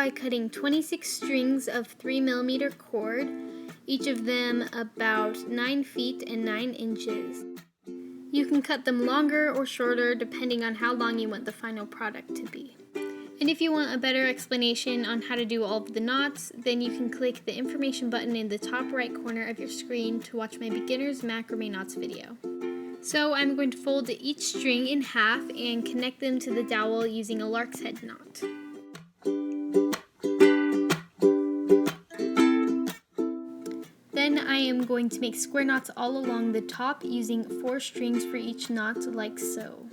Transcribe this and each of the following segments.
by cutting 26 strings of 3mm cord, each of them about 9 feet and 9 inches. You can cut them longer or shorter depending on how long you want the final product to be. And if you want a better explanation on how to do all of the knots, then you can click the information button in the top right corner of your screen to watch my beginner's macrame knots video. So I'm going to fold each string in half and connect them to the dowel using a lark's head knot. Then I am going to make square knots all along the top using 4 strings for each knot, like so.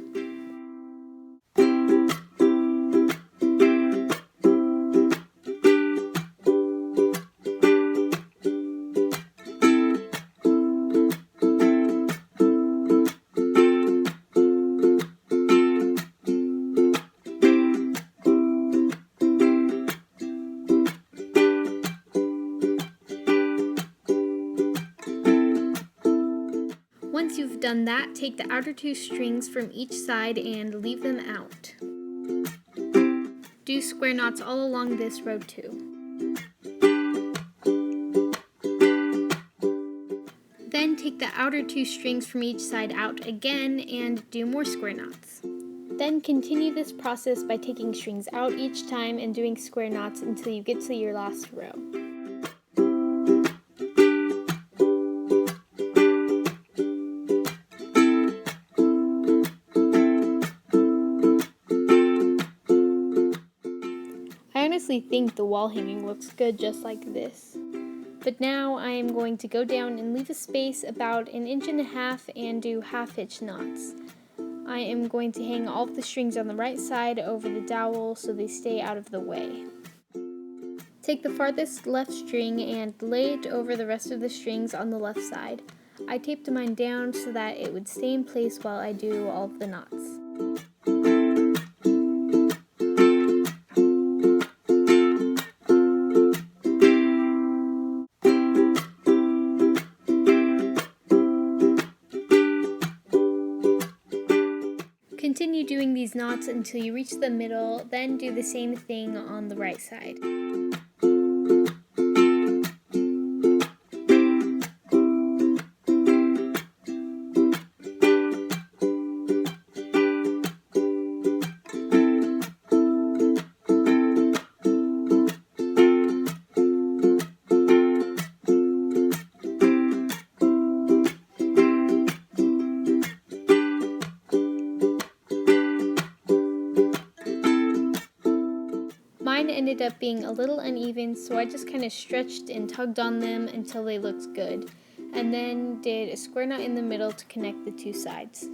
Once you've done that, take the outer 2 strings from each side and leave them out. Do square knots all along this row too. Then take the outer 2 strings from each side out again and do more square knots. Then continue this process by taking strings out each time and doing square knots until you get to your last row. I honestly think the wall hanging looks good just like this. But now I am going to go down and leave a space about 1.5 inches and do half hitch knots. I am going to hang all of the strings on the right side over the dowel so they stay out of the way. Take the farthest left string and lay it over the rest of the strings on the left side. I taped mine down so that it would stay in place while I do all of the knots. Continue doing these knots until you reach the middle, then do the same thing on the right side. Mine ended up being a little uneven, so I just kind of stretched and tugged on them until they looked good, and then did a square knot in the middle to connect the 2 sides.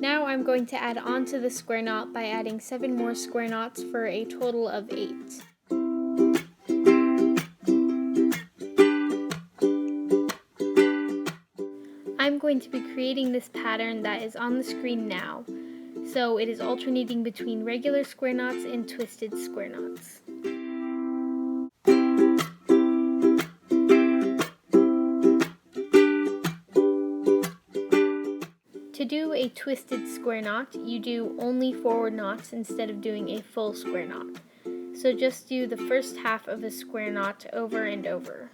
Now I'm going to add on to the square knot by adding 7 more square knots for a total of 8. I'm going to be creating this pattern that is on the screen now, so it is alternating between regular square knots and twisted square knots. To do a twisted square knot, you do only forward knots instead of doing a full square knot. So just do the first half of a square knot over and over.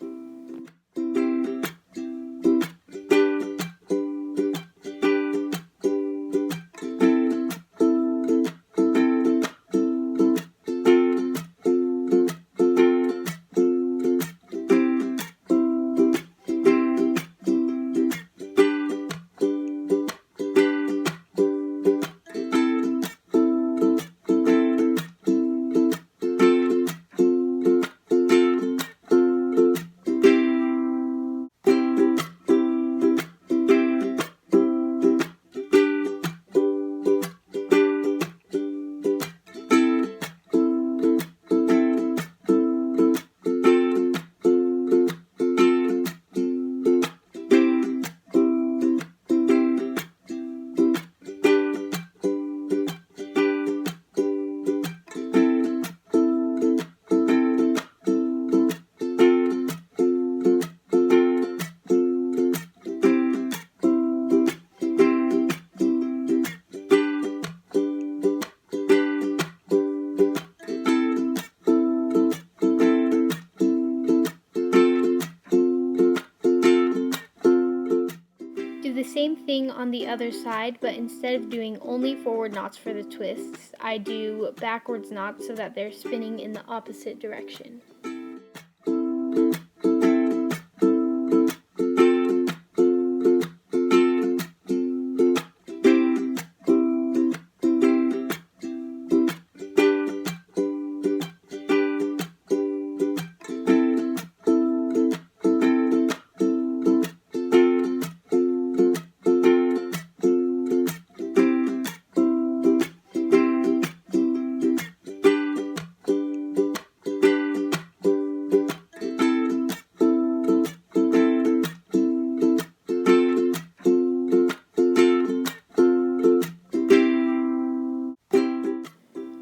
same thing on the other side, but instead of doing only forward knots for the twists, I do backwards knots so that they're spinning in the opposite direction.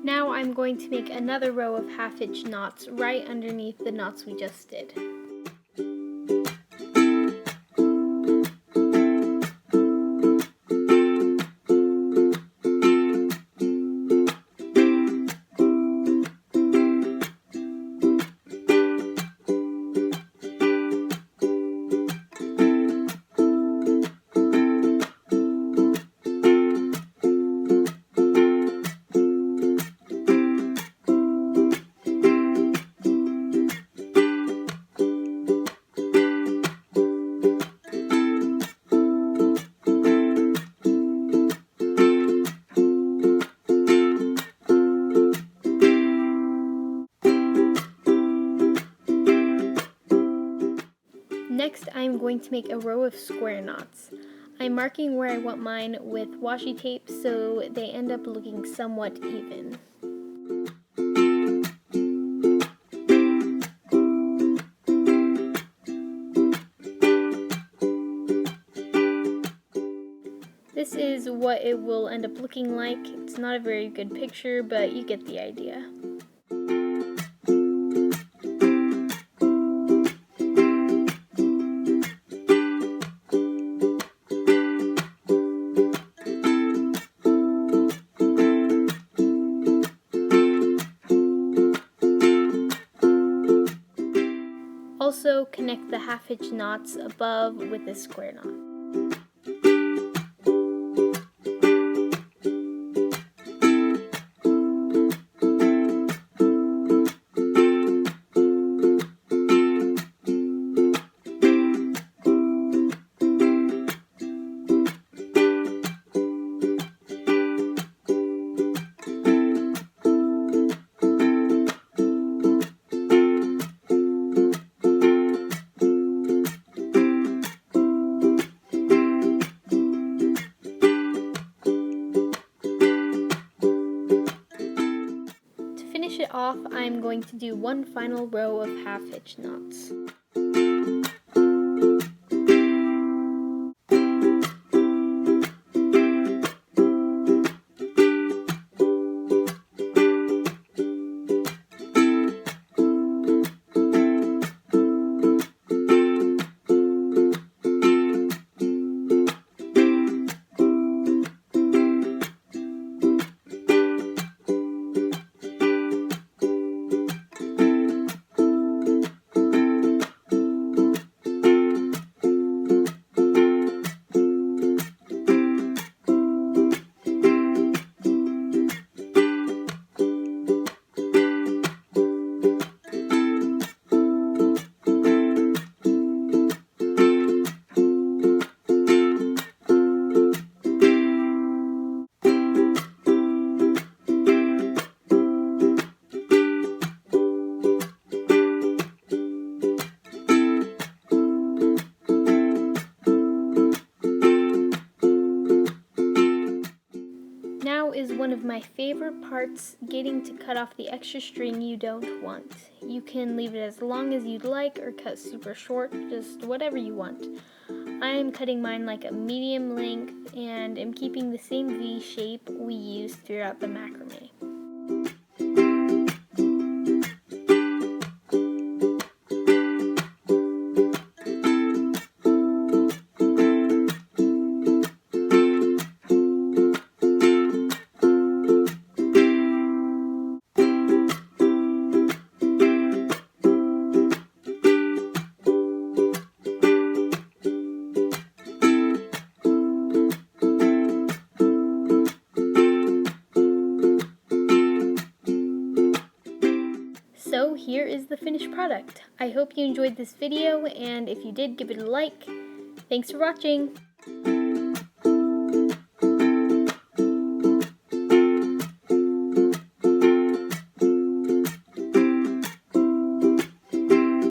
Now I'm going to make another row of half-hitch knots right underneath the knots we just did. Next, I'm going to make a row of square knots. I'm marking where I want mine with washi tape so they end up looking somewhat even. This is what it will end up looking like. It's not a very good picture, but you get the idea. Also, connect the half-hitch knots above with a square knot. Off, I'm going to do one final row of half-hitch knots. Is one of my favorite parts, getting to cut off the extra string you don't want. You can leave it as long as you'd like or cut super short, just whatever you want. I am cutting mine like a medium length and am keeping the same V shape we used throughout the macrame. here is the finished product. I hope you enjoyed this video, and if you did, give it a like. Thanks for watching!